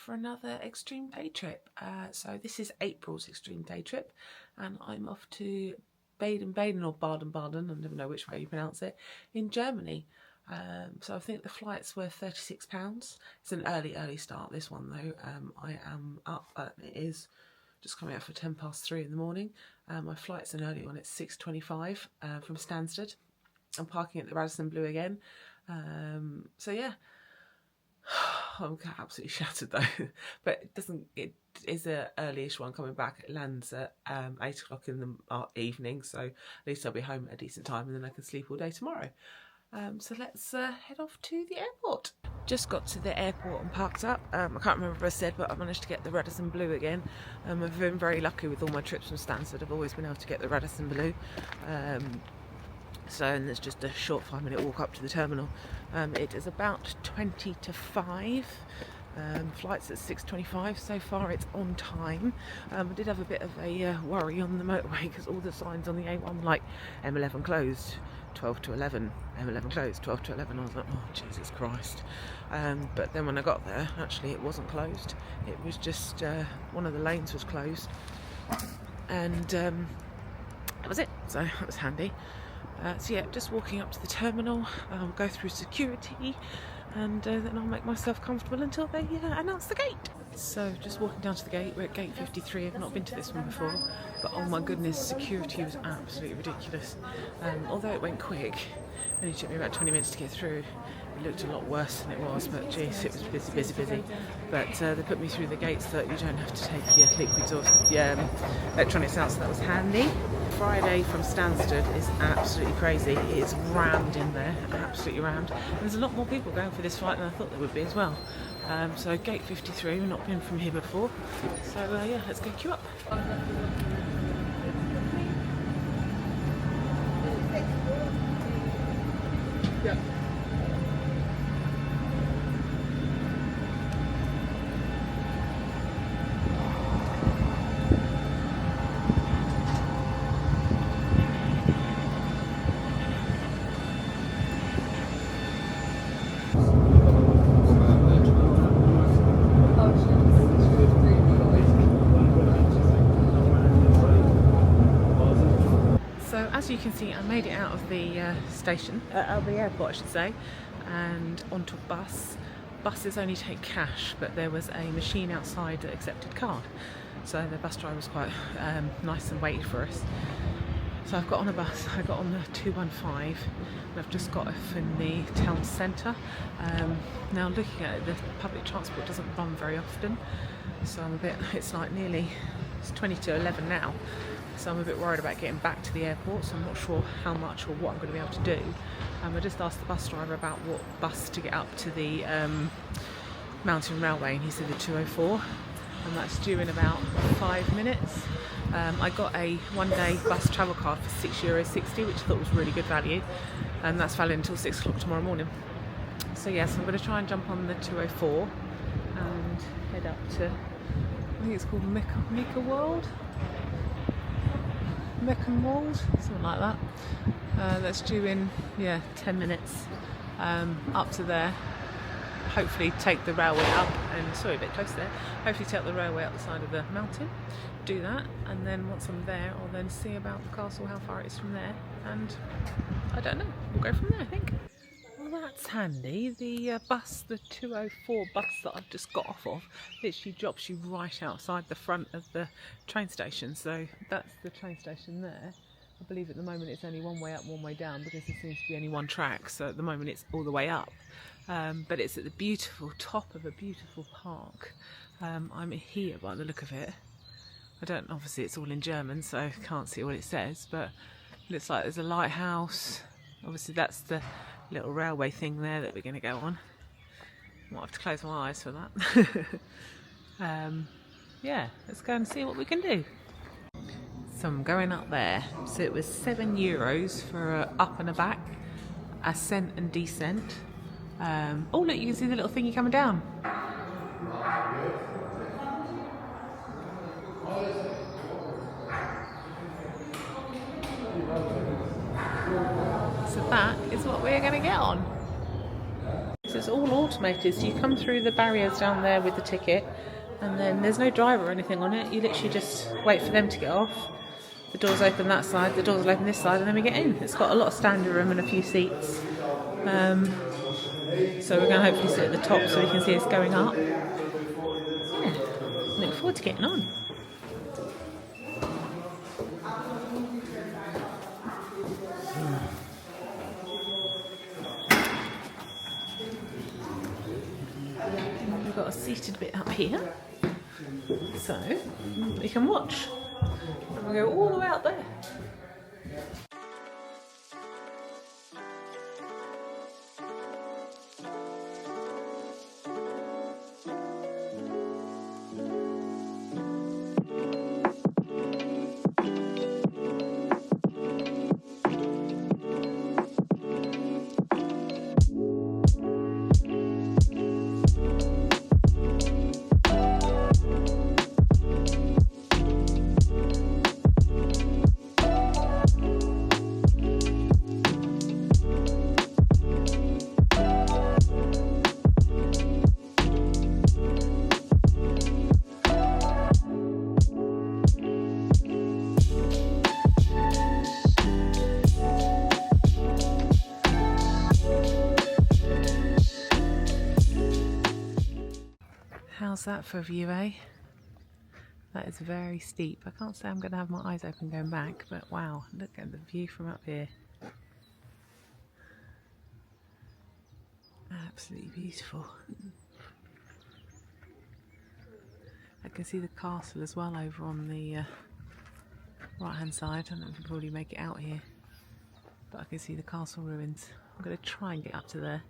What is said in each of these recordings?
for another extreme day trip. So this is April's extreme day trip, and I'm off to Baden Baden, or Baden Baden, I never know which way you pronounce it, in Germany. So I think the flights were £36. It's an early start, this one though. I am up, it is just coming out for 3:10 in the morning. My flight's an early one, it's 6:25 from Stansted. I'm parking at the Radisson Blu again. So yeah, I'm absolutely shattered though. But it is an early-ish one coming back. It lands at 8 o'clock in the evening, so at least I'll be home at a decent time, and then I can sleep all day tomorrow. So let's head off to the airport. Just got to the airport and parked up. I can't remember if I said, but I managed to get the Radisson Blu again. I've been very lucky with all my trips from Stansted. I've always been able to get the Radisson Blu. And there's just a short 5-minute walk up to the terminal. It is about 20 to 5. Flight's at 6:25. So far it's on time. I did have a bit of a worry on the motorway because all the signs on the A1 like M11 closed, 12 to 11, M11 closed, 12 to 11. I was like, oh Jesus Christ. But then when I got there, actually it wasn't closed. It was just one of the lanes was closed, and that was it. So that was handy. So yeah, just walking up to the terminal. I'll go through security, and then I'll make myself comfortable until they announce the gate. So just walking down to the gate. We're at gate 53. I've not been to this one before, but oh my goodness, security was absolutely ridiculous. Although it went quick, it only took me about 20 minutes to get through. It looked a lot worse than it was, but geez, it was busy. But they put me through the gates so that you don't have to take your liquids or electronics out, so that was handy. Friday from Stansted is absolutely crazy. It is rammed in there, absolutely rammed. And there's a lot more people going for this flight than I thought there would be as well. So gate 53, we've not been from here before. So yeah, let's go queue up. Yeah. So as you can see, I made it out of the station, out of the airport I should say, and onto a bus. Buses only take cash, but there was a machine outside that accepted card. So the bus driver was quite nice and waited for us. So I've got on a bus, I got on the 215, and I've just got off in the town centre. Now looking at it, the public transport doesn't run very often, so I'm a bit, it's 20 to 11 now. So I'm a bit worried about getting back to the airport, so I'm not sure how much or what I'm going to be able to do. I just asked the bus driver about what bus to get up to the mountain railway, and he said the 204, and that's due in about 5 minutes. I got a one-day bus travel card for €6.60, which I thought was really good value, and that's valid until 6 o'clock tomorrow morning. So yes, I'm going to try and jump on the 204 and head up to, I think it's called Mecca World? Meccan World, something like that. That's due in 10 minutes. Up to there, hopefully take the railway up, and sorry, a bit close there, hopefully take the railway up the side of the mountain, do that, and then once I'm there I'll then see about the castle, how far it is from there, and I don't know, we'll go from there I think. Well, that's handy. The bus, the 204 bus that I've just got off of, literally drops you right outside the front of the train station. So that's the train station there. I believe at the moment it's only one way up, one way down, because there seems to be only one track. So at the moment it's all the way up. But it's at the beautiful top of a beautiful park. I'm here by the look of it. Obviously it's all in German, so I can't see what it says, but it looks like there's a lighthouse. Obviously that's the little railway thing there that we're going to go on. Might have to close my eyes for that. Yeah, let's go and see what we can do. So I'm going up there. So it was €7 for a up and a back, ascent and descent. Oh look, you can see the little thingy coming down. So that is what we're going to get on. So it's all automated, so you come through the barriers down there with the ticket, and then there's no driver or anything on it. You literally just wait for them to get off. The doors open that side, the doors will open this side, and then we get in. It's got a lot of standing room and a few seats. So we're going to hopefully sit at the top so we can see us going up. Yeah, look forward to getting on. We've got a seated bit up here, so we can watch. And we'll go all the way out there. How's that for a view, eh? That is very steep. I can't say I'm going to have my eyes open going back, but wow, look at the view from up here. Absolutely beautiful. I can see the castle as well over on the right hand side. I don't know if you can probably make it out here, but I can see the castle ruins. I'm going to try and get up to there.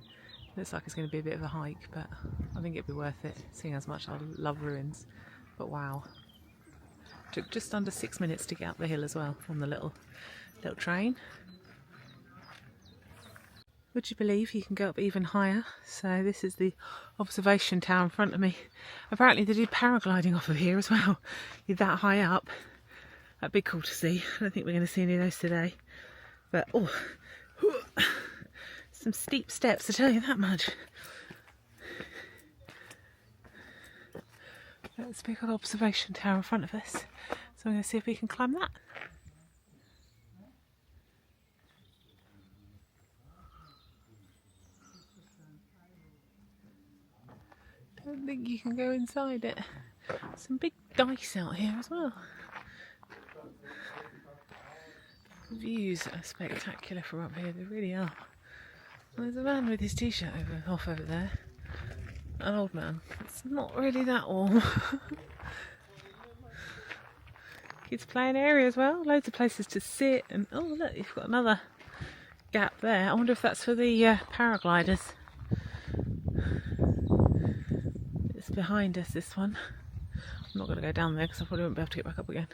Looks like it's going to be a bit of a hike, but I think it'd be worth it, seeing as much I love ruins. But wow. Took just under 6 minutes to get up the hill as well on the little train. Would you believe you can go up even higher? So this is the observation tower in front of me. Apparently they do paragliding off of here as well. You're that high up. That'd be cool to see. I don't think we're going to see any of those today. But oh, some steep steps, I tell you that much. That's a big old observation tower in front of us. So I'm going to see if we can climb that. Don't think you can go inside it. Some big dice out here as well. The views are spectacular from up here, they really are. There's a man with his t-shirt off over there. An old man. It's not really that warm. Kids playing area as well. Loads of places to sit. And oh look, you've got another gap there. I wonder if that's for the paragliders. It's behind us, this one. I'm not going to go down there because I probably won't be able to get back up again.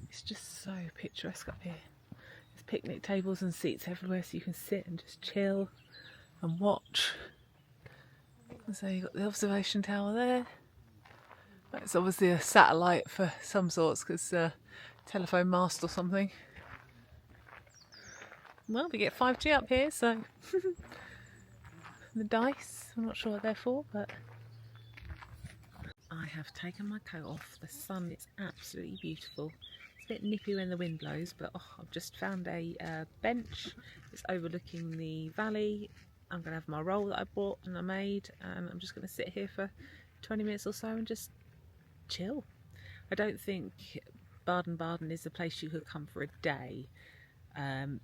It's just so picturesque up here. There's picnic tables and seats everywhere so you can sit and just chill and watch. And so you've got the observation tower there. It's obviously a satellite for some sorts because telephone mast or something. Well, we get 5G up here, so the dice, I'm not sure what they're for, but I have taken my coat off. The sun is absolutely beautiful. It's a bit nippy when the wind blows, but I've just found a bench. It's overlooking the valley. I'm going to have my roll that I bought and I made, and I'm just going to sit here for 20 minutes or so and just chill. I don't think Baden Baden is a place you could come for a day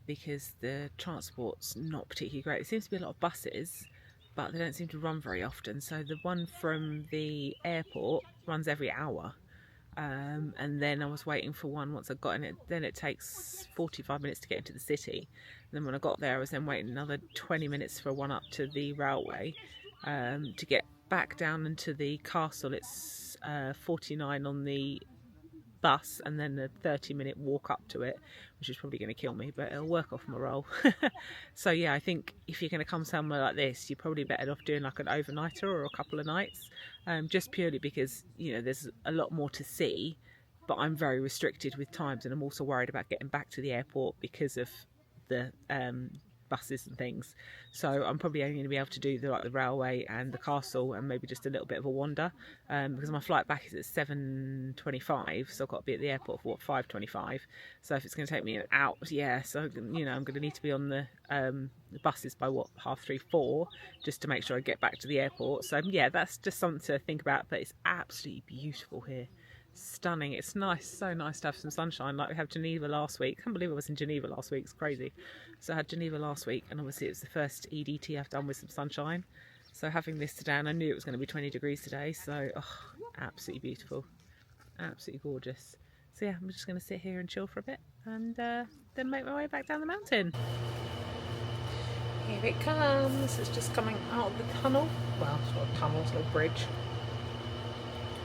because the transport's not particularly great. There seems to be a lot of buses, but they don't seem to run very often. So the one from the airport runs every hour, and then I was waiting for one once I got in it. Then it takes 45 minutes to get into the city. And then when I got there, I was then waiting another 20 minutes for one up to the railway to get back down into the castle. It's 49 on the bus and then a 30-minute walk up to it, which is probably going to kill me, but it'll work off my roll. So yeah, I think if you're going to come somewhere like this, you're probably better off doing like an overnighter or a couple of nights, just purely because, you know, there's a lot more to see, but I'm very restricted with times, and I'm also worried about getting back to the airport because of the buses and things, so I'm probably only going to be able to do the railway and the castle and maybe just a little bit of a wander, because my flight back is at 7:25, so I've got to be at the airport for 5:25. So if it's going to take me an hour, yeah, so you know I'm going to need to be on the buses by 3:30, 4, just to make sure I get back to the airport. So yeah, that's just something to think about, but it's absolutely beautiful here. Stunning. It's nice, so nice to have some sunshine. Like we had Geneva last week. I can't believe I was in Geneva last week, it's crazy. So I had Geneva last week, and obviously it was the first EDT I've done with some sunshine. So having this today, and I knew it was going to be 20 degrees today, so absolutely beautiful, absolutely gorgeous. So yeah, I'm just going to sit here and chill for a bit, and then make my way back down the mountain. Here it comes. It's just coming out of the tunnel. Well, it's not a tunnel, it's not a bridge.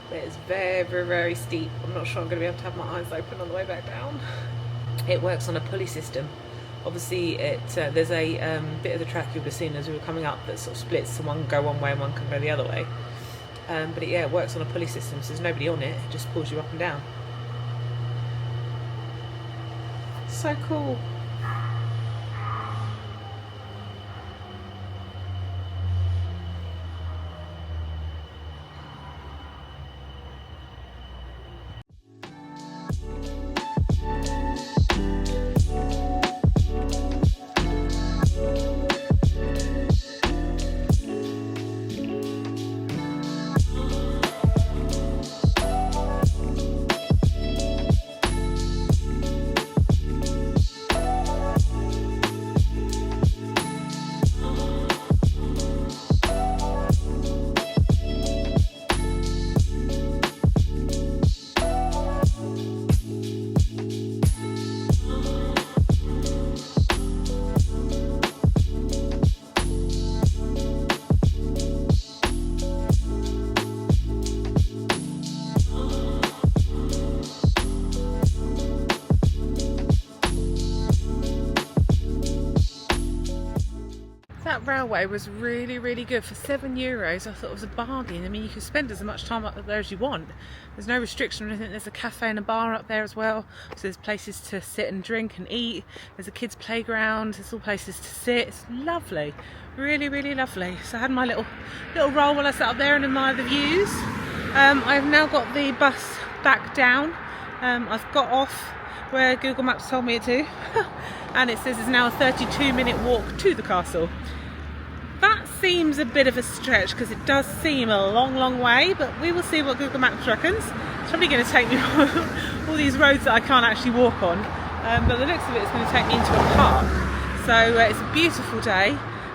But it's very, very, very steep. I'm not sure I'm going to be able to have my eyes open on the way back down. It works on a pulley system. Obviously, there's a bit of the track you would have seen as we were coming up that sort of splits, so one can go one way and one can go the other way. But it works on a pulley system, so there's nobody on it. It just pulls you up and down. So cool. That railway was really, really good. For €7, I thought it was a bargain. I mean, you can spend as much time up there as you want. There's no restriction or anything. There's a cafe and a bar up there as well. So there's places to sit and drink and eat. There's a kids' playground. There's all places to sit. It's lovely. Really, really lovely. So I had my little roll while I sat up there and admired the views. I've now got the bus back down. I've got off where Google Maps told me to. And it says it's now a 32-minute walk to the castle. That seems a bit of a stretch because it does seem a long, long way, but we will see what Google Maps reckons. It's probably going to take me all these roads that I can't actually walk on, but the looks of it is going to take me into a park. So it's a beautiful day.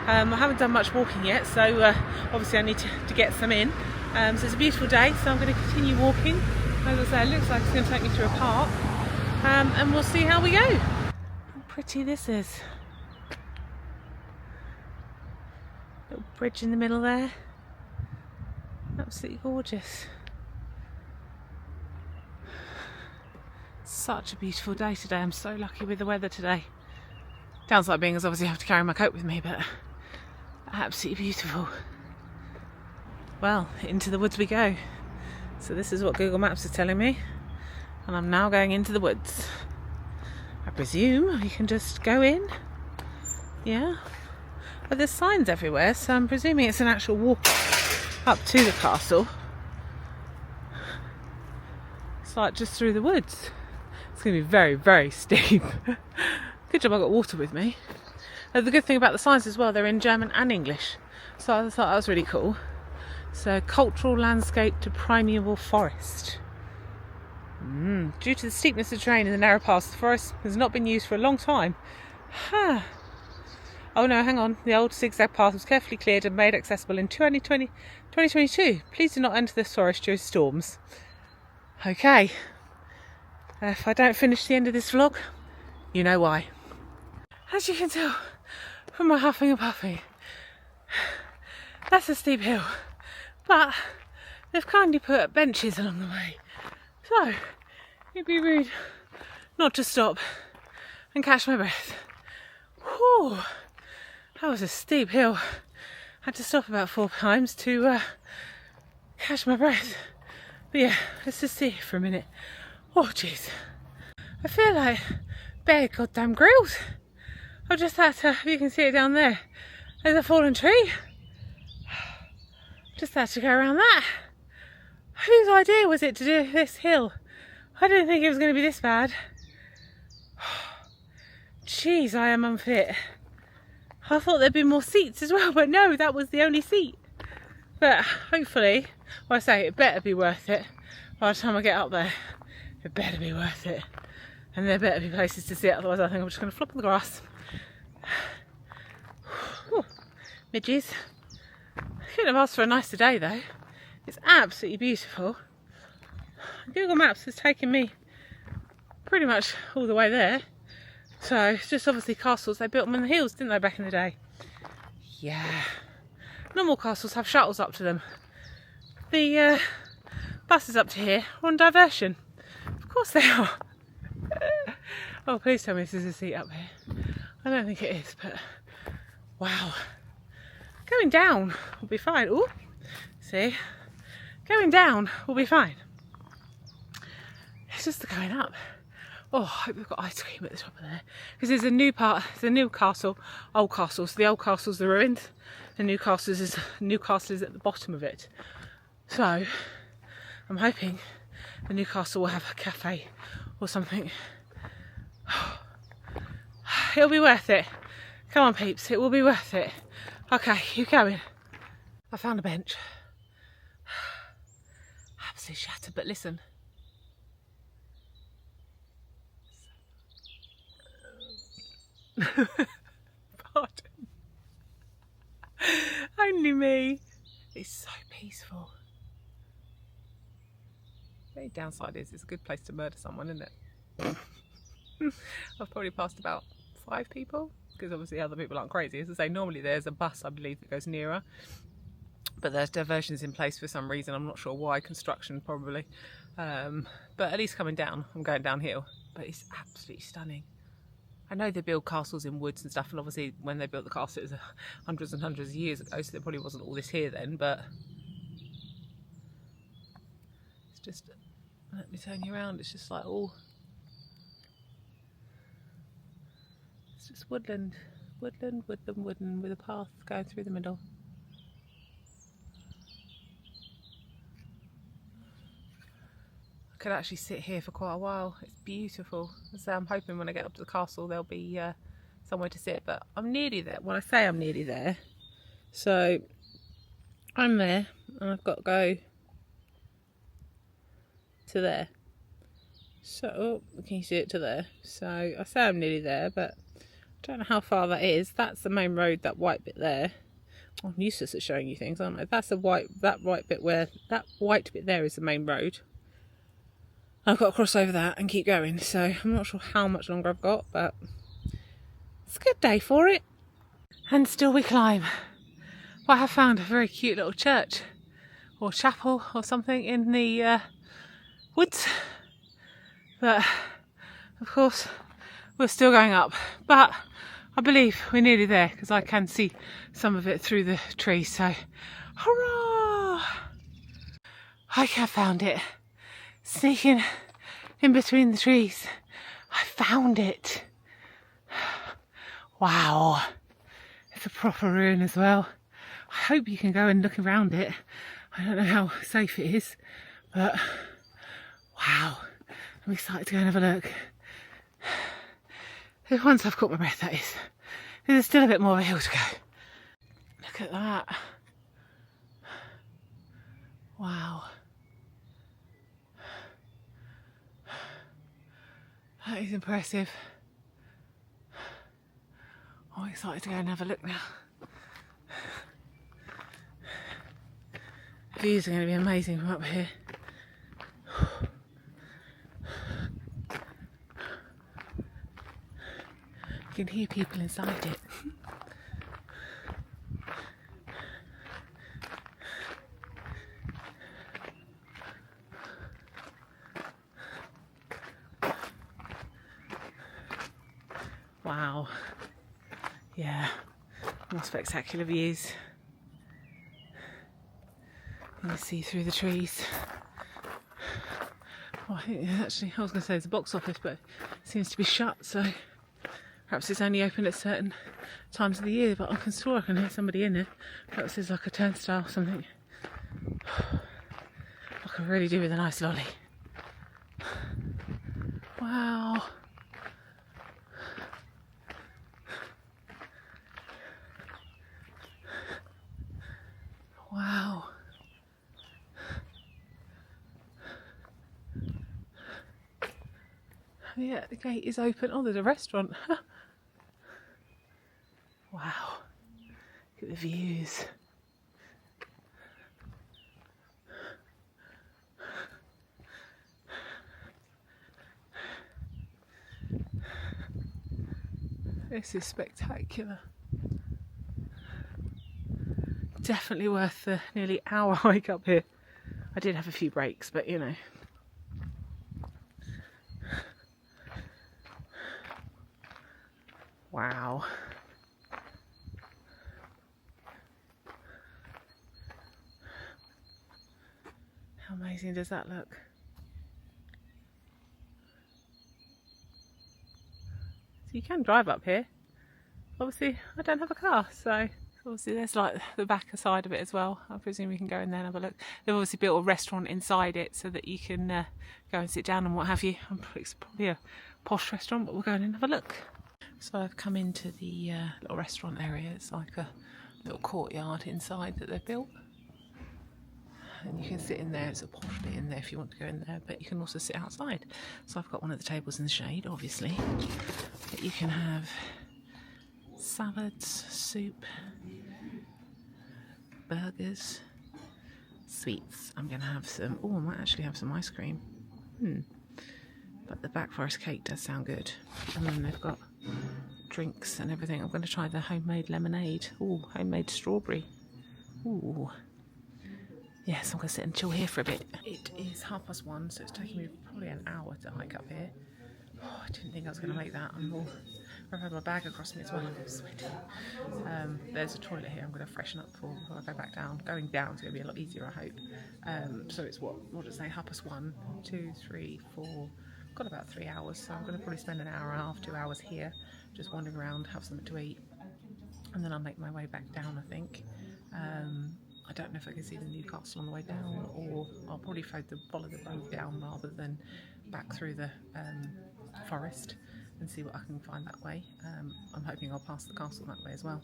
I haven't done much walking yet, so obviously I need to get some in. So it's a beautiful day, so I'm going to continue walking. As I say, it looks like it's going to take me to a park, and we'll see how we go. How pretty this is. Little bridge in the middle there. Absolutely gorgeous. Such a beautiful day today. I'm so lucky with the weather today. Downside being is obviously I have to carry my coat with me, but absolutely beautiful. Well, into the woods we go. So this is what Google Maps is telling me, and I'm now going into the woods. I presume you can just go in. Yeah. But there's signs everywhere, so I'm presuming it's an actual walk up to the castle. It's like just through the woods. It's going to be very, very steep. Good job I got water with me. The good thing about the signs as well, they're in German and English. So I thought that was really cool. So, cultural landscape to primeval forest. Due to the steepness of terrain in the narrow paths, the forest has not been used for a long time. Oh no, hang on. The old zigzag path was carefully cleared and made accessible in 2022. Please do not enter this forest during storms. Okay. If I don't finish the end of this vlog, you know why. As you can tell from my huffing and puffing, that's a steep hill. But they've kindly put up benches along the way. So, it'd be rude not to stop and catch my breath. Whew. That was a steep hill. I had to stop about 4 times to catch my breath. But yeah, let's just sit here for a minute. Oh jeez. I feel like Bear Goddamn Grylls. I've just had to, you can see it down there, there's a fallen tree. Just had to go around that. Whose idea was it to do this hill? I didn't think it was going to be this bad. Jeez, I am unfit. I thought there'd be more seats as well, but no, that was the only seat. But hopefully, well, I say it better be worth it. By the time I get up there, it better be worth it. And there better be places to sit, otherwise I think I'm just going to flop on the grass. Ooh, midges. Couldn't have asked for a nicer day though. It's absolutely beautiful. Google Maps has taken me pretty much all the way there. So it's just obviously castles. They built them in the hills, didn't they, back in the day? Yeah. Normal castles have shuttles up to them. The buses up to here are on diversion. Of course they are. Oh, please tell me this is a seat up here. I don't think it is, but wow. Going down will be fine. Ooh, see? Going down will be fine. It's just the going up. Oh, I hope we've got ice cream at the top of there. Because there's a new part, the new castle, old castles. The old castle's the ruins. The new castle is at the bottom of it. So, I'm hoping the new castle will have a cafe or something. It'll be worth it. Come on, peeps, it will be worth it. Okay, keep going. I found a bench. Absolutely shattered, but listen. Pardon. Only me. It's so peaceful. The only downside is it's a good place to murder someone, isn't it? I've probably passed about 5 people, because obviously other people aren't crazy. As I say, normally there's a bus, I believe, that goes nearer, but there's diversions in place for some reason. I'm not sure why. Construction probably, but at least coming down, I'm going downhill, but it's absolutely stunning. I know they build castles in woods and stuff, and obviously when they built the castle it was hundreds and hundreds of years ago, so there probably wasn't all this here then, but it's just, let me turn you around, it's just like all, it's just woodland, woodland, woodland, woodland, with a path going through the middle. I could actually sit here for quite a while. It's beautiful. So I'm hoping when I get up to the castle there'll be somewhere to sit, but I'm nearly there. When I say I'm nearly there, so I'm there and I've got to go to there. So, oh, can you see it to there? So I say I'm nearly there, but I don't know how far that is. That's the main road, that white bit there. I'm useless at showing you things, aren't I? That's the white bit where, that white bit there is the main road. I've got to cross over that and keep going, so I'm not sure how much longer I've got, but it's a good day for it. And still we climb. Well, I have found a very cute little church or chapel or something in the woods, but of course we're still going up, but I believe we're nearly there because I can see some of it through the trees, so hurrah! I have found it. Sneaking in between the trees. I found it. Wow. It's a proper ruin as well. I hope you can go and look around it. I don't know how safe it is, but wow. I'm excited to go and have a look. Once I've caught my breath, that is. There's still a bit more of a hill to go. Look at that. Wow. That is impressive. I'm excited to go and have a look now. Views are going to be amazing from up here. You can hear people inside it. Wow. Yeah, more spectacular views. You can see through the trees. Oh, I think actually, I was going to say there's a box office, but it seems to be shut, so Perhaps it's only open at certain times of the year, but I can hear somebody in there. Perhaps there's like a turnstile or something. I could really do with a nice lolly. Wow. Wow. Yeah, the gate is open. Oh, there's a restaurant. Wow. Look at the views. This is spectacular. Definitely worth the nearly hour hike up here. I did have a few breaks, but you know. Wow. How amazing does that look? So you can drive up here. Obviously, I don't have a car, so obviously there's like the back side of it as well. I presume we can go in there and have a look. They've obviously built a restaurant inside it so that you can go and sit down and what have you. It's probably a posh restaurant, but we'll go in and have a look. So I've come into the little restaurant area. It's like a little courtyard inside that they've built. And you can sit in there. It's a posh bit in there if you want to go in there, but you can also sit outside. So I've got one of the tables in the shade, obviously. But you can have salads, soup, burgers, sweets. I'm going to have some... Oh, I might actually have some ice cream. But the Black Forest cake does sound good. And then they've got drinks and everything. I'm going to try the homemade lemonade. Oh, homemade strawberry. Ooh. Yes, I'm going to sit and chill here for a bit. It is 1:30, so it's taking me probably an hour to hike up here. Oh, I didn't think I was going to make that. I've had my bag across me as well. I'm sweating. There's a toilet here I'm going to freshen up before I go back down. Going down is going to be a lot easier, I hope. So it's what does it say? 1:30, 2, 3, 4. Got about 3 hours, so I'm going to probably spend an hour and a half, 2 hours here, just wandering around, have something to eat, and then I'll make my way back down, I think. I don't know if I can see the new castle on the way down, or I'll probably follow the road down rather than back through the forest and see what I can find that way. I'm hoping I'll pass the castle that way as well.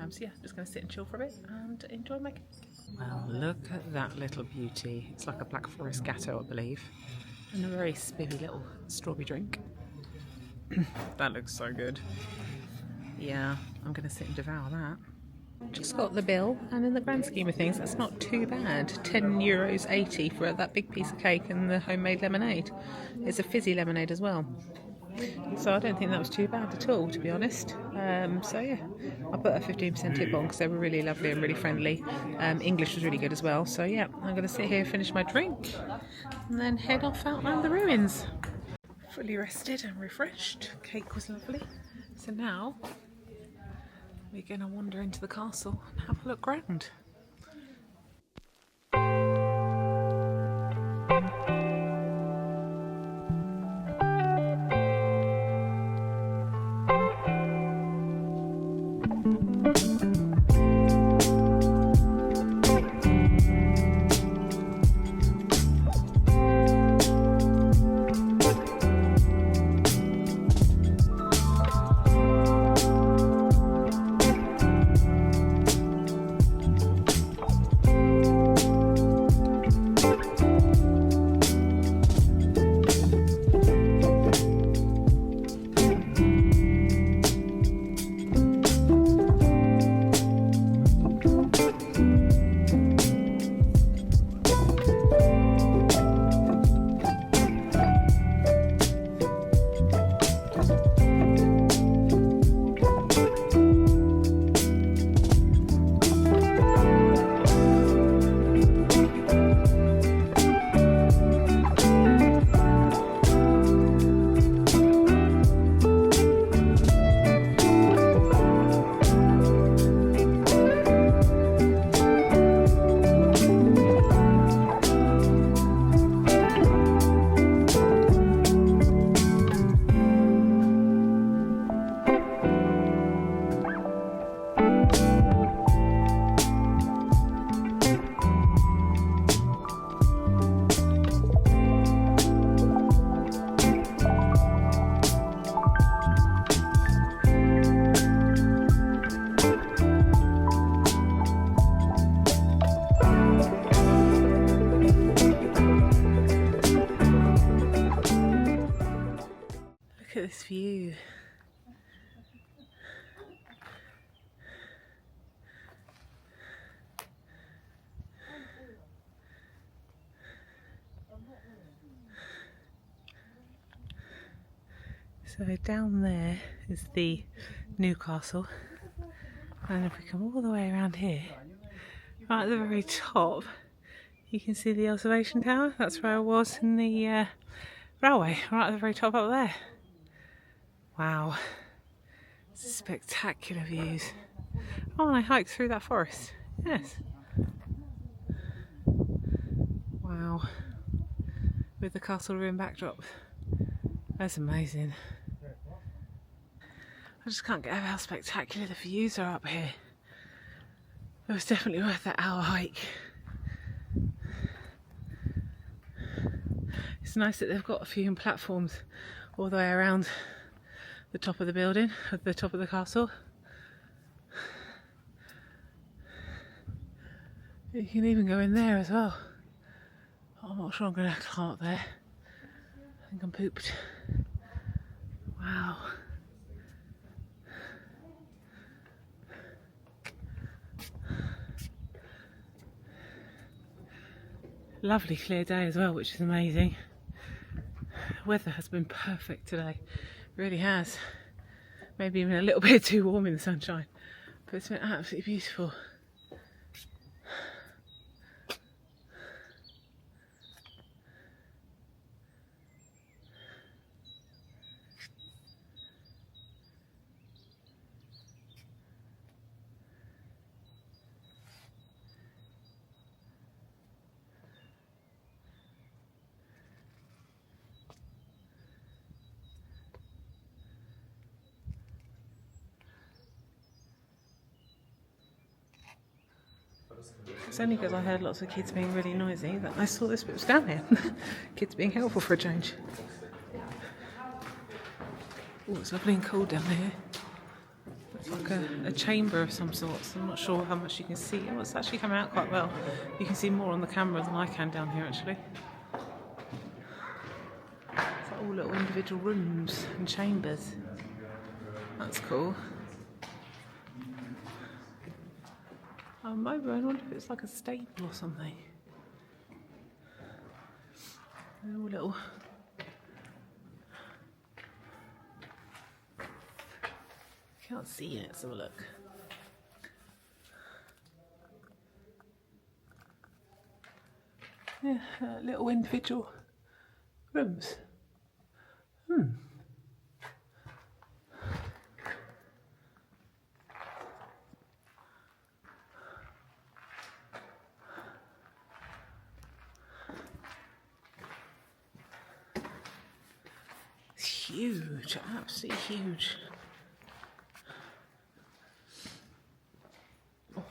So yeah, just going to sit and chill for a bit and enjoy my cake. Wow, look at that little beauty. It's like a Black Forest gatto, I believe. And a very spivvy little strawberry drink. That looks so good. Yeah, I'm going to sit and devour that. Just got the bill, and in the grand scheme of things, that's not too bad. €10.80 for that big piece of cake and the homemade lemonade. It's a fizzy lemonade as well. So I don't think that was too bad at all, to be honest. So yeah, I put a 15% tip on because they were really lovely and really friendly. English was really good as well. So yeah, I'm going to sit here, finish my drink, and then head off out around the ruins. Fully rested and refreshed. Cake was lovely. So now we're going to wander into the castle and have a look round. at this view. So down there is the Newcastle, and if we come all the way around here, right at the very top, you can see the observation tower. That's where I was in the railway, right at the very top up there. Wow, spectacular views. Oh, and I hiked through that forest. Yes. Wow, with the castle ruin backdrop. That's amazing. I just can't get over how spectacular the views are up here. It was definitely worth that hour hike. It's nice that they've got a few platforms all the way around the top of the building, at the top of the castle. You can even go in there as well. I'm not sure I'm going to climb up there. I think I'm pooped. Wow. Lovely clear day as well, which is amazing. The weather has been perfect today. It really has. Maybe even a little bit too warm in the sunshine, but it's been absolutely beautiful. It's only because I heard lots of kids being really noisy that I saw this bit was down here. Kids being helpful for a change. Oh, it's lovely and cold down here. It's like a chamber of some sort, so I'm not sure how much you can see. Oh, it's actually come out quite well. You can see more on the camera than I can down here, actually. It's like all little individual rooms and chambers. That's cool. Maybe I wonder if it's like a stable or something. Little. Can't see it. Let's have a look. Yeah, little individual rooms. Huge, absolutely huge. Oh.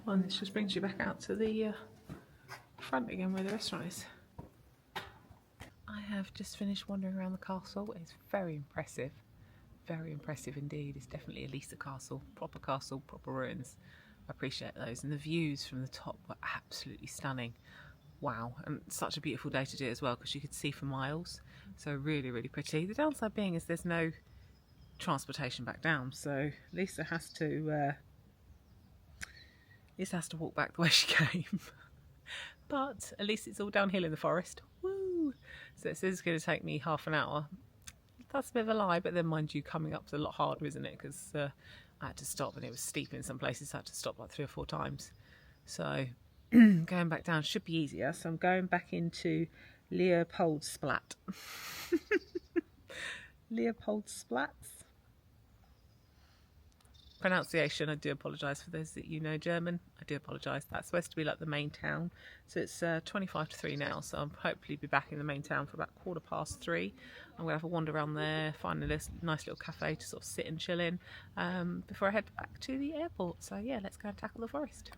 Well, and this just brings you back out to the front again where the restaurant is. I have just finished wandering around the castle. It's very impressive. Very impressive indeed. It's definitely at least a castle, proper ruins. I appreciate those, and the views from the top were absolutely stunning. Wow, and such a beautiful day to do it as well because you could see for miles. So really, really pretty. The downside being is there's no transportation back down, so Lisa has to walk back the way she came. But at least it's all downhill in the forest. Woo! So it says it's going to take me half an hour. That's a bit of a lie, but then mind you, coming up's a lot harder, isn't it? Because I had to stop and it was steep in some places. I had to stop like 3 or 4 times. So going back down should be easier. So I'm going back into Leopoldsplat. Leopoldsplatz. Pronunciation, I do apologise for those that you know German. I do apologise. That's supposed to be like the main town. So it's 25 to 3 now. So I'll hopefully be back in the main town for about 3:15. I'm going to have a wander around there, find a nice little cafe to sort of sit and chill in before I head back to the airport. So yeah, let's go and tackle the forest.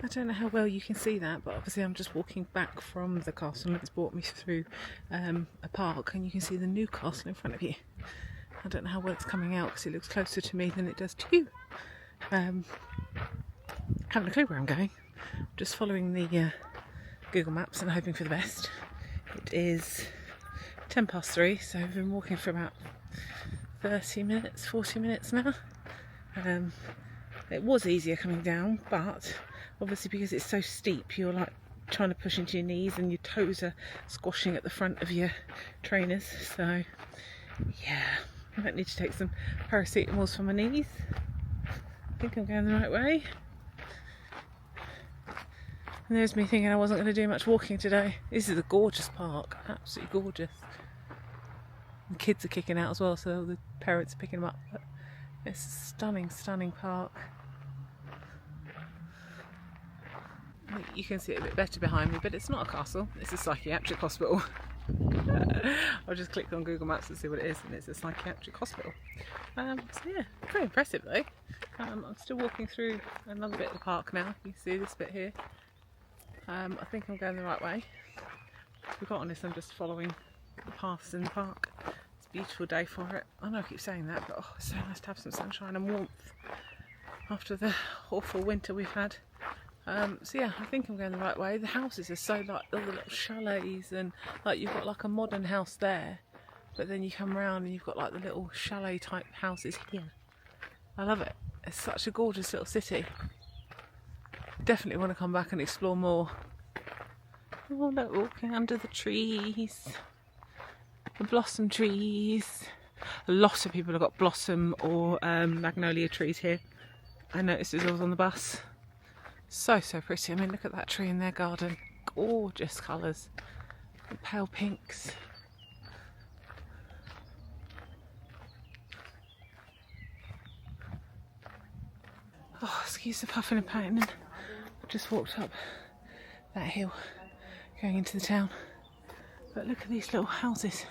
I don't know how well you can see that, but obviously I'm just walking back from the castle and it's brought me through a park and you can see the Newcastle in front of you. I don't know how well it's coming out because it looks closer to me than it does to you. Haven't a clue where I'm going. Just following the Google Maps and hoping for the best. It is 3:10, so I've been walking for about 30 minutes, 40 minutes now. It was easier coming down, but obviously because it's so steep, you're like trying to push into your knees and your toes are squashing at the front of your trainers. So yeah, I might need to take some paracetamols for my knees. I think I'm going the right way. And there's me thinking I wasn't going to do much walking today. This is a gorgeous park, absolutely gorgeous. The kids are kicking out as well, so the parents are picking them up. But it's a stunning, stunning park. You can see it a bit better behind me, but it's not a castle, it's a psychiatric hospital. I just clicked on Google Maps to see what it is, and it's a psychiatric hospital. So yeah, pretty impressive though. I'm still walking through another bit of the park now. You can see this bit here. I think I'm going the right way. To be quite honest, I'm just following the paths in the park. It's a beautiful day for it. I know I keep saying that, but oh, it's so nice to have some sunshine and warmth after the awful winter we've had. So yeah, I think I'm going the right way. The houses are so like all the little chalets, and like you've got like a modern house there, but then you come around and you've got like the little chalet type houses here. I love it. It's such a gorgeous little city. Definitely want to come back and explore more. Oh look, walking under the trees. The blossom trees. A lot of people have got blossom or magnolia trees here. I noticed as I was on the bus. So pretty. I mean, look at that tree in their garden. Gorgeous colours. The pale pinks. Oh, excuse the puffing and panting. I've just walked up that hill going into the town. But look at these little houses.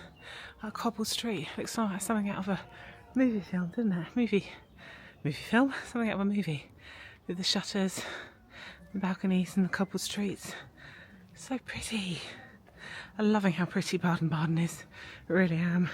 A cobbled street. Looks like something out of a movie film, doesn't it? Movie film? Something out of a movie. With the shutters, the balconies and the cobbled streets. So pretty. I'm loving how pretty Baden Baden is. I really am.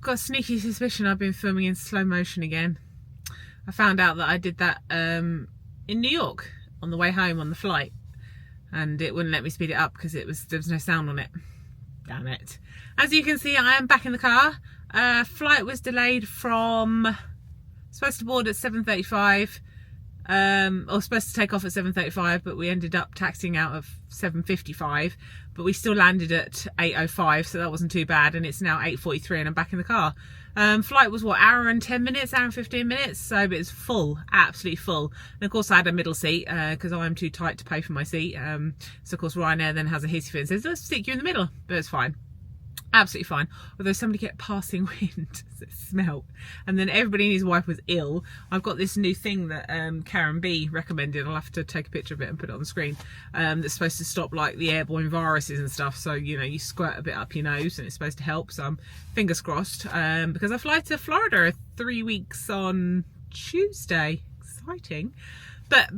Got a sneaky suspicion I've been filming in slow motion again. I found out that I did that in New York on the way home on the flight, and it wouldn't let me speed it up because there was no sound on it. Damn it. As you can see, I am back in the car. Flight was delayed from supposed to board at 7:35, or supposed to take off at 7:35, but we ended up taxiing out of 7:55, but we still landed at 8:05, so that wasn't too bad, and it's now 8:43 and I'm back in the car. Flight was what, hour and 10 minutes, hour and 15 minutes, so it's full, absolutely full. And of course I had a middle seat because I'm too tight to pay for my seat. So of course Ryanair then has a hissy fit and says, let's stick you in the middle, but it's fine. Absolutely fine, although somebody kept passing wind, so it smelt, and then everybody and his wife was ill. I've got this new thing that Karen B recommended. I'll have to take a picture of it and put it on the screen. That's supposed to stop like the airborne viruses and stuff. So you know, you squirt a bit up your nose and it's supposed to help. So I'm fingers crossed, because I fly to Florida 3 weeks on Tuesday. Exciting, but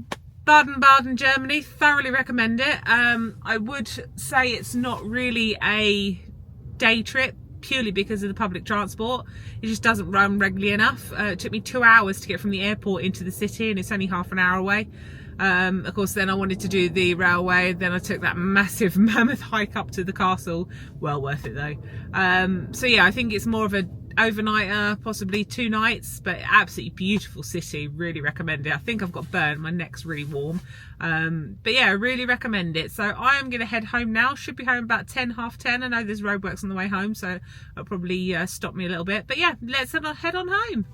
Baden Baden, Germany, thoroughly recommend it. I would say it's not really a day trip purely because of the public transport. It just doesn't run regularly enough. It took me 2 hours to get from the airport into the city, and it's only half an hour away. Of course, then I wanted to do the railway, then I took that massive mammoth hike up to the castle. Well worth it though. So yeah, I think it's more of a overnighter, possibly 2 nights, but absolutely beautiful city. Really recommend it. I think I've got burned, my neck's really warm, but yeah, I really recommend it. So I am going to head home now. Should be home about 10, half 10. I know there's roadworks on the way home, so it'll probably stop me a little bit, but yeah, let's head on home.